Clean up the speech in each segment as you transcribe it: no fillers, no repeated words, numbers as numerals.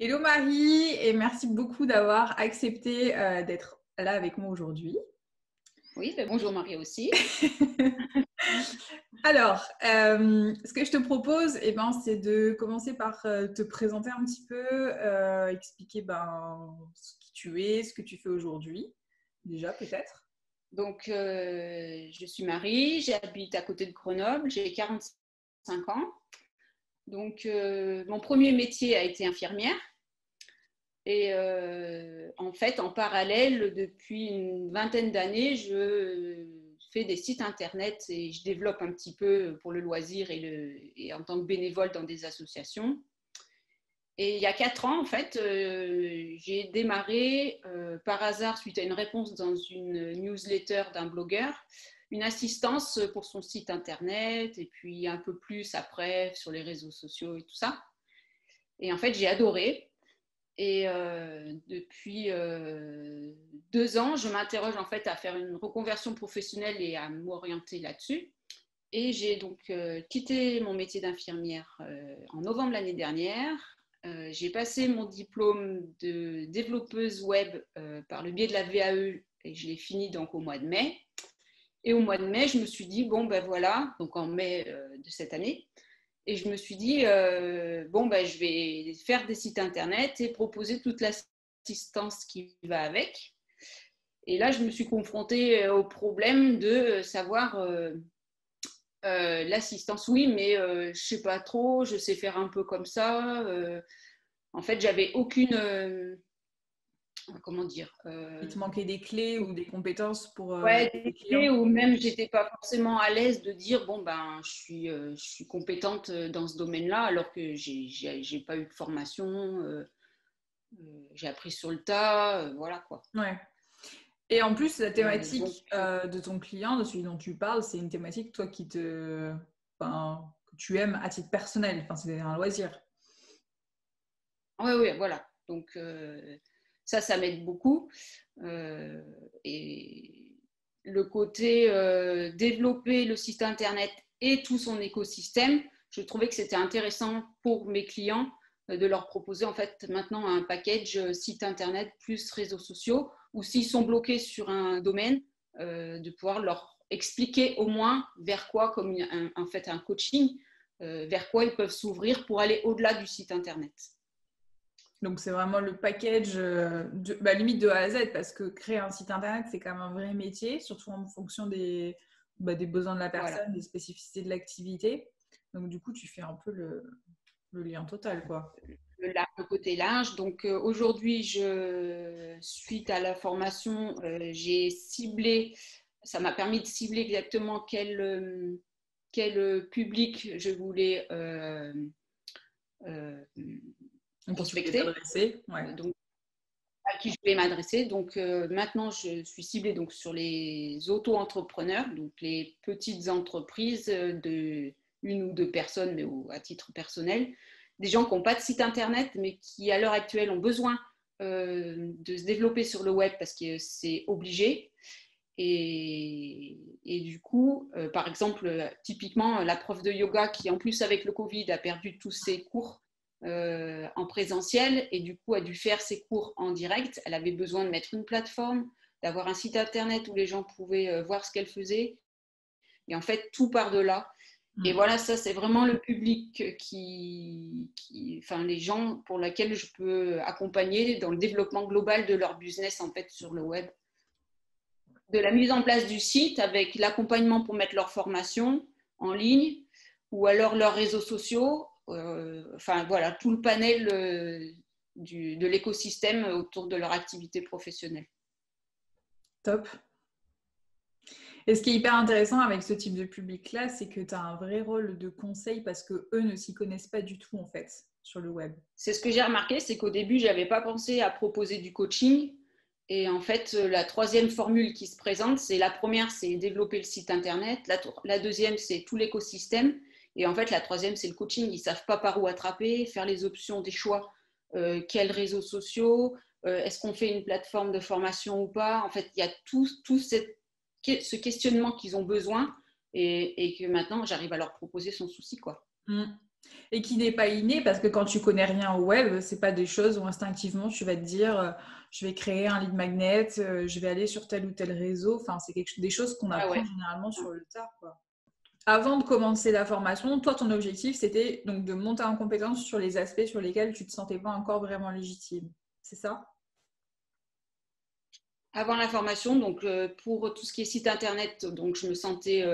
Hello Marie, et merci beaucoup d'avoir accepté d'être là avec moi aujourd'hui. Oui, ben bonjour Marie aussi. Alors, ce que je te propose, c'est de commencer par te présenter un petit peu, expliquer qui tu es, ce que tu fais aujourd'hui, déjà peut-être. Donc, je suis Marie, j'habite à côté de Grenoble, j'ai 45 ans. Donc, mon premier métier a été infirmière. Et en fait, en parallèle, depuis une vingtaine d'années, je fais des sites internet et je développe un petit peu pour le loisir et en tant que bénévole dans des associations. Et il y a 4 ans, en fait, j'ai démarré par hasard, suite à une réponse dans une newsletter d'un blogueur, une assistance pour son site internet et puis un peu plus après sur les réseaux sociaux et tout ça. Et en fait, j'ai adoré. Et depuis 2 ans, je m'interroge en fait à faire une reconversion professionnelle et à m'orienter là-dessus. Et j'ai donc quitté mon métier d'infirmière en novembre l'année dernière. J'ai passé mon diplôme de développeuse web par le biais de la VAE et je l'ai fini donc au mois de mai. Et au mois de mai, je me suis dit, bon ben voilà, donc en mai de cette année, et je me suis dit, bon ben je vais faire des sites internet et proposer toute l'assistance qui va avec. Et là, je me suis confrontée au problème de savoir l'assistance, oui, mais je sais pas trop, je sais faire un peu comme ça. En fait, j'avais aucune, comment dire, Il te manquait des clés ou des compétences pour ouais, aider des tes clients. clés ou même j'étais pas forcément à l'aise de dire bon ben je suis compétente dans ce domaine-là alors que j'ai pas eu de formation, j'ai appris sur le tas, voilà quoi. Ouais. Et en plus, la Donc thématique de ton client, de celui dont tu parles, c'est une thématique, toi, que tu aimes à titre personnel. Enfin, c'est un loisir. ouais ouais voilà. Donc ça m'aide beaucoup. Et le côté développer le site internet et tout son écosystème, je trouvais que c'était intéressant pour mes clients de leur proposer en fait maintenant un package site internet plus réseaux sociaux, ou s'ils sont bloqués sur un domaine, de pouvoir leur expliquer au moins vers quoi, comme en fait un coaching, vers quoi ils peuvent s'ouvrir pour aller au-delà du site internet. Donc, c'est vraiment le package, limite de A à Z, parce que créer un site internet, c'est quand même un vrai métier, surtout en fonction des besoins de la Voilà. personne, des spécificités de l'activité. Donc, du coup, tu fais un peu le lien total, quoi. Le côté large. Donc aujourd'hui, suite à la formation, j'ai ciblé, ça m'a permis de cibler exactement quel public je voulais euh, Donc, qui tu voulais prospecter, t'adresser, ouais. donc à qui je voulais m'adresser. Donc maintenant, je suis ciblée donc, sur les auto-entrepreneurs, donc les petites entreprises de une ou deux personnes, mais à titre personnel, des gens qui n'ont pas de site internet, mais qui à l'heure actuelle ont besoin de se développer sur le web parce que c'est obligé. Et du coup, par exemple, typiquement, la prof de yoga qui, en plus, avec le Covid, a perdu tous ses cours en présentiel et du coup a dû faire ses cours en direct. Elle avait besoin de mettre une plateforme, d'avoir un site internet où les gens pouvaient voir ce qu'elle faisait. Et en fait, tout part de là. Et Mm. voilà, ça, c'est vraiment le public enfin, les gens pour lesquels je peux accompagner dans le développement global de leur business, en fait, sur le web. De la mise en place du site avec l'accompagnement pour mettre leur formation en ligne ou alors leurs réseaux sociaux. Enfin, voilà, tout le panel de l'écosystème autour de leur activité professionnelle. Top. Et ce qui est hyper intéressant avec ce type de public-là, c'est que tu as un vrai rôle de conseil parce que eux ne s'y connaissent pas du tout, en fait, sur le web. C'est ce que j'ai remarqué, c'est qu'au début, je n'avais pas pensé à proposer du coaching. Et en fait, la troisième formule qui se présente, c'est la première, c'est développer le site internet. La deuxième, c'est tout l'écosystème. Et en fait, la troisième, c'est le coaching. Ils ne savent pas par où attraper, faire les options des choix. Quels réseaux sociaux, est-ce qu'on fait une plateforme de formation ou pas. En fait, il y a tout ce questionnement qu'ils ont besoin et que maintenant, j'arrive à leur proposer sans souci, quoi. Mm. Et qui n'est pas inné parce que quand tu connais rien au web, c'est pas des choses où instinctivement tu vas te dire je vais créer un lead magnet, je vais aller sur tel ou tel réseau. Enfin, c'est des choses qu'on Ah apprend ouais. généralement sur le tard, quoi. Avant de commencer la formation, toi, ton objectif, c'était donc de monter en compétence sur les aspects sur lesquels tu te sentais pas encore vraiment légitime. C'est ça? Avant la formation, donc pour tout ce qui est site internet, donc je me sentais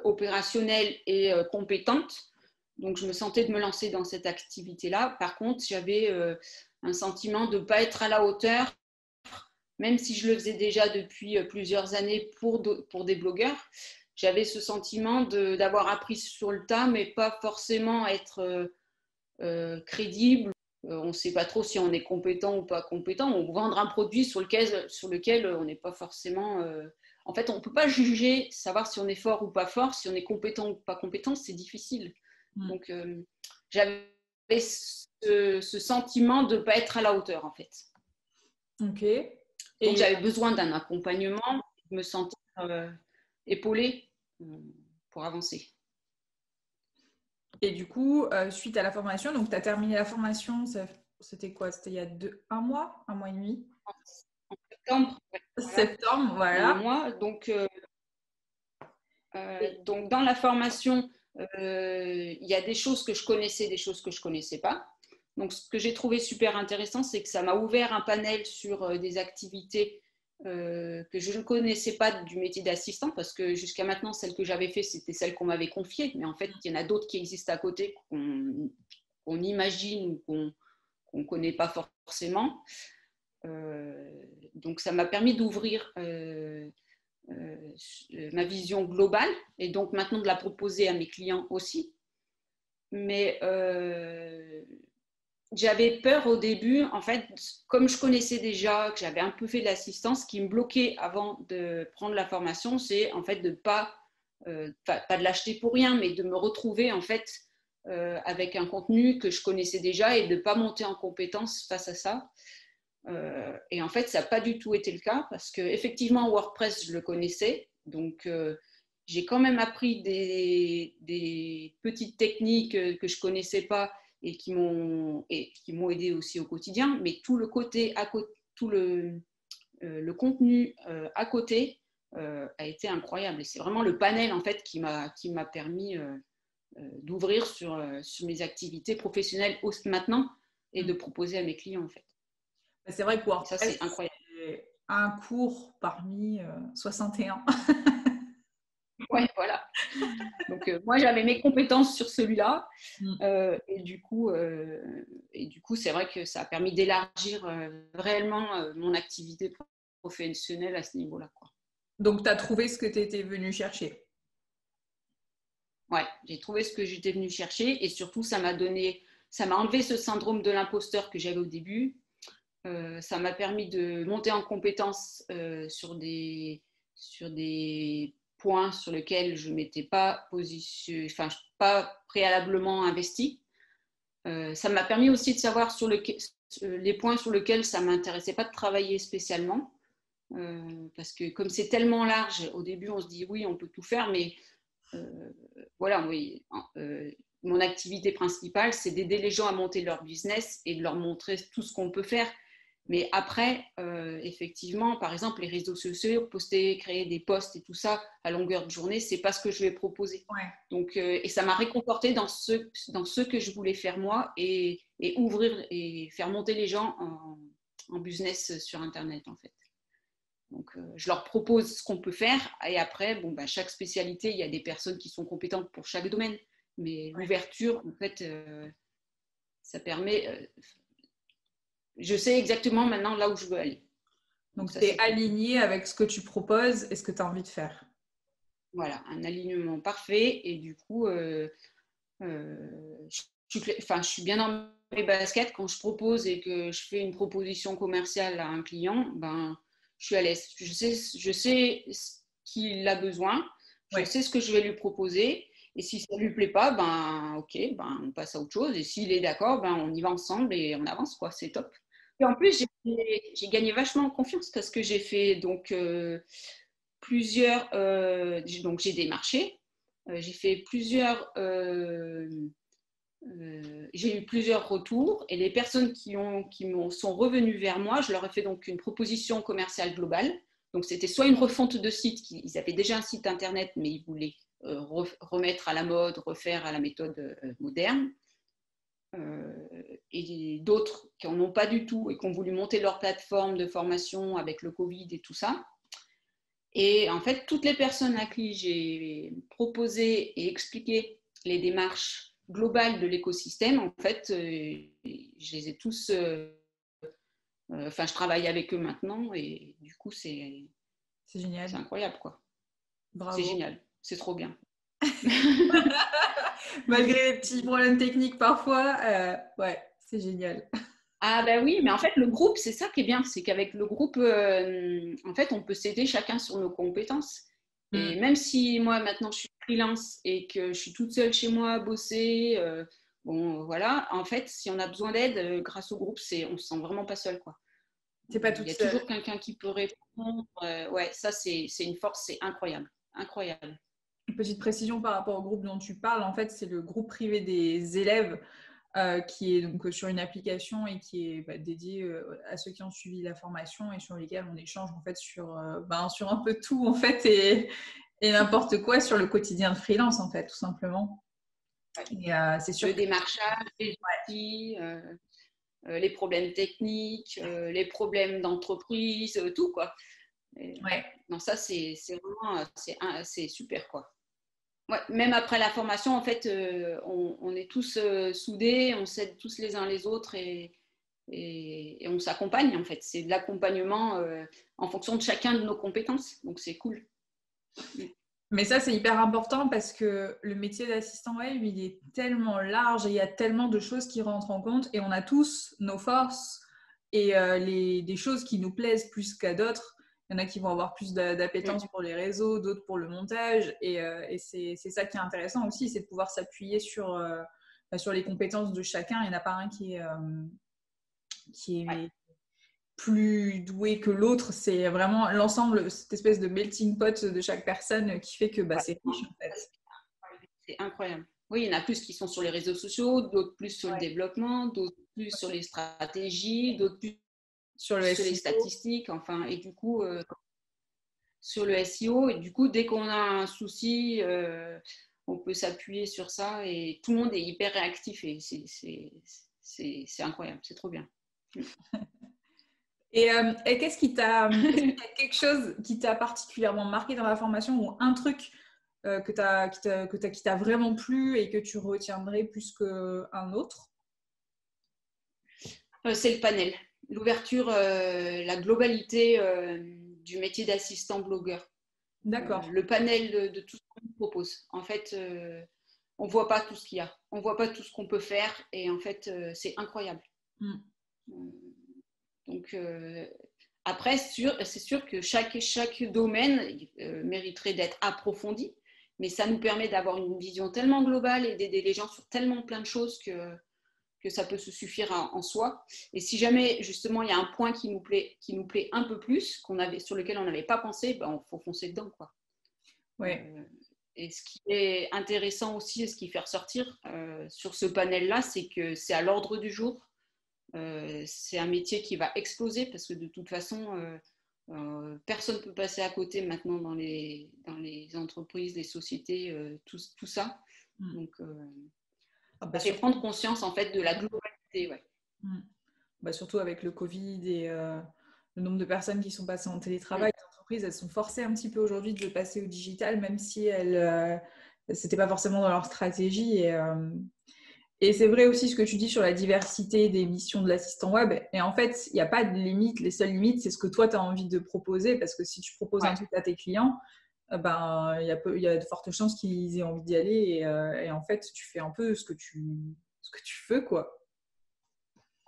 opérationnelle et compétente. Donc je me sentais de me lancer dans cette activité-là. Par contre, j'avais un sentiment de ne pas être à la hauteur, même si je le faisais déjà depuis plusieurs années pour des blogueurs. J'avais ce sentiment d'avoir appris sur le tas, mais pas forcément être crédible. On ne sait pas trop si on est compétent ou pas compétent. On vendre un produit sur lequel on n'est pas forcément. En fait, on ne peut pas juger, savoir si on est fort ou pas fort, si on est compétent ou pas compétent, c'est difficile. Donc, j'avais ce sentiment de ne pas être à la hauteur, en fait. Ok. Donc, Et, j'avais besoin d'un accompagnement, de me sentir épaulée pour avancer. et du coup, suite à la formation, donc tu as terminé la formation, c'était quoi? C'était il y a un mois et demi? En septembre, voilà, Septembre, il y a un voilà. mois. Donc dans la formation, il y a des choses que je connaissais, des choses que je ne connaissais pas. Donc, ce que j'ai trouvé super intéressant, c'est que ça m'a ouvert un panel sur des activités que je ne connaissais pas du métier d'assistant, parce que jusqu'à maintenant, celle que j'avais fait, c'était celle qu'on m'avait confiée. Mais en fait, il y en a d'autres qui existent à côté qu'on imagine ou qu'on ne connaît pas forcément. Donc, ça m'a permis d'ouvrir ma vision globale et donc maintenant de la proposer à mes clients aussi. Mais j'avais peur au début, en fait, comme je connaissais déjà, que j'avais un peu fait de l'assistance, ce qui me bloquait avant de prendre la formation, c'est en fait de pas de l'acheter pour rien, mais de me retrouver en fait avec un contenu que je connaissais déjà et de ne pas monter en compétence face à ça. Et en fait, ça n'a pas du tout été le cas parce qu'effectivement, WordPress, je le connaissais. Donc, j'ai quand même appris des petites techniques que je ne connaissais pas et qui m'ont aidé aussi au quotidien. Mais tout le côté, tout le contenu à côté a été incroyable. Et c'est vraiment le panel en fait qui m'a permis d'ouvrir sur mes activités professionnelles maintenant et de proposer à mes clients en fait. C'est vrai que Et ça, WordPress, c'est incroyable. c'est un cours parmi 61. Ouais, voilà. Donc, moi, j'avais mes compétences sur celui-là. Mm. Et du coup, c'est vrai que ça a permis d'élargir réellement mon activité professionnelle à ce niveau-là, quoi. Donc, tu as trouvé ce que tu étais venu chercher. Ouais, j'ai trouvé ce que j'étais venue chercher et surtout, ça m'a enlevé ce syndrome de l'imposteur que j'avais au début. Ça m'a permis de monter en compétence sur des points sur lesquels je ne m'étais pas pas préalablement investie. Ça m'a permis aussi de savoir les points sur lesquels ça ne m'intéressait pas de travailler spécialement. Parce que comme c'est tellement large, au début on se dit oui, on peut tout faire, mais voilà, oui, mon activité principale, c'est d'aider les gens à monter leur business et de leur montrer tout ce qu'on peut faire. Mais après, effectivement, par exemple, les réseaux sociaux, poster, créer des posts et tout ça à longueur de journée, c'est pas ce que je vais proposer. Ouais. Donc, et ça m'a réconforté dans ce que je voulais faire moi et ouvrir et faire monter les gens en business sur Internet, en fait. Donc, je leur propose ce qu'on peut faire et après, bon, bah, chaque spécialité, il y a des personnes qui sont compétentes pour chaque domaine. Mais l'ouverture, en fait, ça permet. Je sais exactement maintenant là où je veux aller. Donc, Ça, tu es c'est cool. aligné avec ce que tu proposes et ce que tu as envie de faire. Voilà, un alignement parfait et du coup, je suis bien dans mes baskets quand je propose et que je fais une proposition commerciale à un client, ben, je suis à l'aise. Je sais ce qu'il a besoin, je Ouais. sais ce que je vais lui proposer et si ça ne lui plaît pas, ben, ok, ben, on passe à autre chose et s'il est d'accord, ben, on y va ensemble et on avance, quoi, c'est top. Et en plus, j'ai gagné vachement en confiance parce que j'ai fait donc donc j'ai démarché, j'ai fait plusieurs J'ai eu plusieurs retours et les personnes sont revenues vers moi, je leur ai fait donc une proposition commerciale globale. Donc, c'était soit une refonte de site, ils avaient déjà un site internet, mais ils voulaient remettre à la mode, refaire à la méthode moderne. Et d'autres qui n'en ont pas du tout et qui ont voulu monter leur plateforme de formation avec le Covid et tout ça. Et en fait, toutes les personnes à qui j'ai proposé et expliqué les démarches globales de l'écosystème, en fait, je les ai tous... Enfin, je travaille avec eux maintenant et du coup, c'est génial. C'est incroyable, quoi. Bravo. C'est génial. C'est trop bien. Malgré les petits problèmes techniques parfois, ouais, c'est génial. Ah ben oui, mais en fait, le groupe, c'est ça qui est bien. C'est qu'avec le groupe, en fait, on peut s'aider chacun sur nos compétences. Et même si moi, maintenant, je suis freelance et que je suis toute seule chez moi à bosser, bon, voilà, en fait, si on a besoin d'aide, grâce au groupe, on ne se sent vraiment pas seul, quoi. T'es pas Il toute y a seule. toujours quelqu'un qui peut répondre. Ouais, ça, c'est une force, c'est incroyable. Incroyable. Petite précision par rapport au groupe dont tu parles, en fait, c'est le groupe privé des élèves qui est donc sur une application et qui est dédié à ceux qui ont suivi la formation et sur lesquels on échange en fait sur un peu tout en fait et n'importe quoi sur le quotidien de freelance en fait tout simplement. Et c'est sûr le démarchage, les outils, les problèmes techniques, les problèmes d'entreprise, tout quoi. ouais. Non, ça c'est vraiment c'est super quoi. Ouais, même après la formation, en fait, on est tous soudés, on s'aide tous les uns les autres et on s'accompagne en fait. C'est de l'accompagnement en fonction de chacun de nos compétences, donc c'est cool. Mais ça, c'est hyper important parce que le métier d'assistant web, il est tellement large et il y a tellement de choses qui rentrent en compte et on a tous nos forces et des choses qui nous plaisent plus qu'à d'autres. Il y en a qui vont avoir plus d'appétence pour les réseaux, d'autres pour le montage et c'est ça qui est intéressant aussi, c'est de pouvoir s'appuyer sur les compétences de chacun. Il n'y en a pas un qui est plus doué que l'autre, c'est vraiment l'ensemble, cette espèce de melting pot de chaque personne qui fait que c'est riche en fait. C'est incroyable. Oui, il y en a plus qui sont sur les réseaux sociaux, d'autres plus sur le développement, d'autres plus sur les stratégies, d'autres plus sur le sur les SEO. statistiques, enfin, et du coup, sur le SEO, et du coup, dès qu'on a un souci, on peut s'appuyer sur ça et tout le monde est hyper réactif et c'est incroyable, c'est trop bien. Et qu'est-ce qui est-ce qu'il y a quelque chose qui t'a particulièrement marqué dans la formation ou un truc qui t'a vraiment plu et que tu retiendrais plus qu'un autre? C'est le panel, l'ouverture, la globalité du métier d'assistant blogueur. D'accord. Le panel de tout ce qu'on nous propose. En fait, on ne voit pas tout ce qu'il y a. On ne voit pas tout ce qu'on peut faire et en fait, c'est incroyable. Donc, après, c'est sûr que chaque domaine mériterait d'être approfondi, mais ça nous permet d'avoir une vision tellement globale et d'aider les gens sur tellement plein de choses que ça peut se suffire en soi. Et si jamais, justement, il y a un point qui nous plaît un peu plus, sur lequel on n'avait pas pensé, il faut foncer dedans, quoi. Ouais. Et ce qui est intéressant aussi, et ce qui fait ressortir sur ce panel-là, c'est que c'est à l'ordre du jour. C'est un métier qui va exploser parce que de toute façon, personne ne peut passer à côté maintenant dans les entreprises, les sociétés, tout ça. Donc, ça fait prendre conscience en fait de la globalité. Ouais. Surtout avec le Covid et le nombre de personnes qui sont passées en télétravail, les entreprises, elles sont forcées un petit peu aujourd'hui de passer au digital, même si c'était pas forcément dans leur stratégie. Et c'est vrai aussi ce que tu dis sur la diversité des missions de l'assistant web. Et en fait, il n'y a pas de limite. Les seules limites, c'est ce que toi, tu as envie de proposer. Parce que si tu proposes un truc à tes clients, il y a de fortes chances qu'ils aient envie d'y aller. Et en fait, tu fais un peu ce que tu veux, quoi.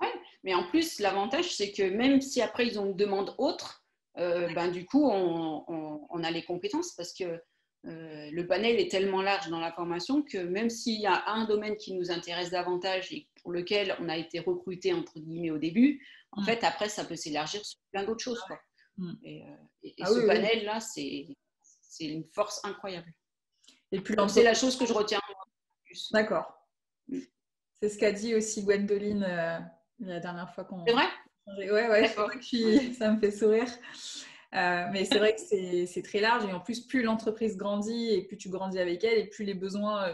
Ouais, mais en plus, l'avantage, c'est que même si après, ils ont une demande autre, du coup, on a les compétences parce que le panel est tellement large dans la formation que même s'il y a un domaine qui nous intéresse davantage et pour lequel on a été recruté entre guillemets au début, en fait après ça peut s'élargir sur plein d'autres choses, quoi. Et ce panel là c'est une force incroyable. Et puis c'est la chose que je retiens le plus. D'accord. C'est ce qu'a dit aussi Gwendoline la dernière fois qu'on... C'est vrai? Ouais, je crois que ça me fait sourire. Mais c'est vrai que c'est très large et en plus, plus l'entreprise grandit et plus tu grandis avec elle et plus les besoins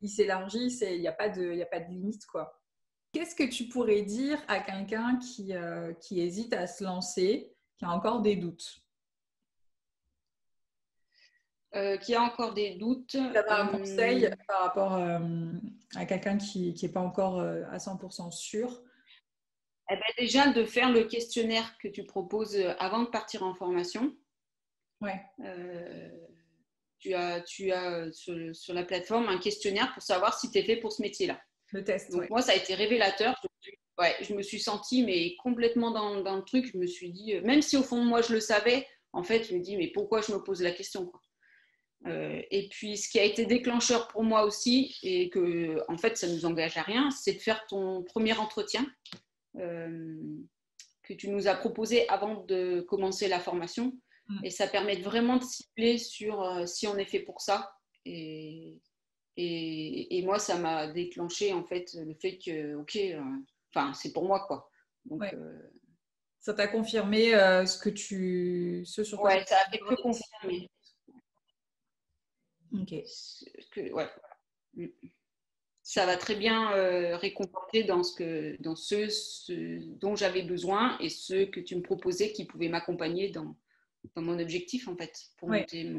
ils s'élargissent et il n'y a pas de limite, quoi. Qu'est-ce que tu pourrais dire à quelqu'un qui hésite à se lancer, qui a encore des doutes? Qui a encore des doutes. Tu as un conseil par rapport à quelqu'un qui n'est pas encore à 100% sûr? Eh ben, déjà, de faire le questionnaire que tu proposes avant de partir en formation. Ouais. Tu as sur la plateforme un questionnaire pour savoir si tu es fait pour ce métier-là. Le test, donc, moi, ça a été révélateur. Je me suis sentie mais complètement dans le truc. Je me suis dit, même si au fond de moi, je le savais, en fait, je me dis, mais pourquoi je me pose la question, quoi. Et puis, ce qui a été déclencheur pour moi aussi, et que, en fait, ça ne nous engage à rien, c'est de faire ton premier entretien que tu nous as proposé avant de commencer la formation. Et ça permet vraiment de cibler sur si on est fait pour ça. Et moi, ça m'a déclenché, en fait, le fait que, OK, c'est pour moi, quoi. Donc, ouais. Ça t'a confirmé ce sur quoi ouais, ça a fait que confirmer. Ok. Ouais. Ça va très bien réconforter dans ce dont j'avais besoin et ce que tu me proposais qui pouvait m'accompagner dans mon objectif, en fait, pour monter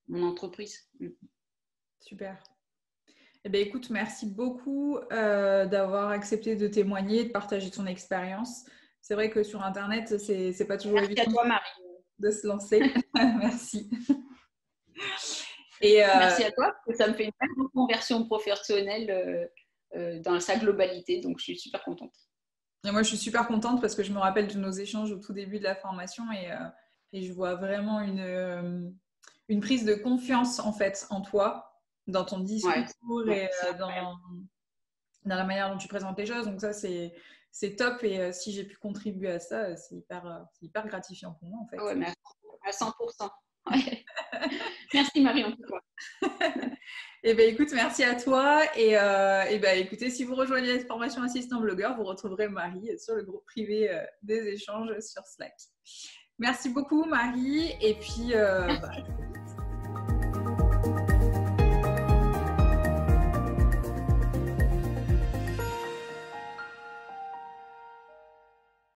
mon entreprise. Super. Eh bien, écoute, merci beaucoup d'avoir accepté de témoigner et de partager ton expérience. C'est vrai que sur Internet, c'est pas toujours évident à toi, Marie. De se lancer. Merci. Merci à toi, parce que ça me fait une belle reconversion professionnelle dans sa globalité, donc je suis super contente. Et moi, je suis super contente parce que je me rappelle de nos échanges au tout début de la formation et je vois vraiment une prise de confiance en fait en toi, dans ton discours et dans la manière dont tu présentes les choses. Donc ça, c'est top et si j'ai pu contribuer à ça, c'est hyper gratifiant pour moi en fait. Ouais, mais à 100%. Ouais. Merci Marie en tout cas. Eh bien, écoute, merci à toi. Et ben, écoutez, si vous rejoignez la formation assistant blogueur, vous retrouverez Marie sur le groupe privé des échanges sur Slack. Merci beaucoup, Marie. Et puis,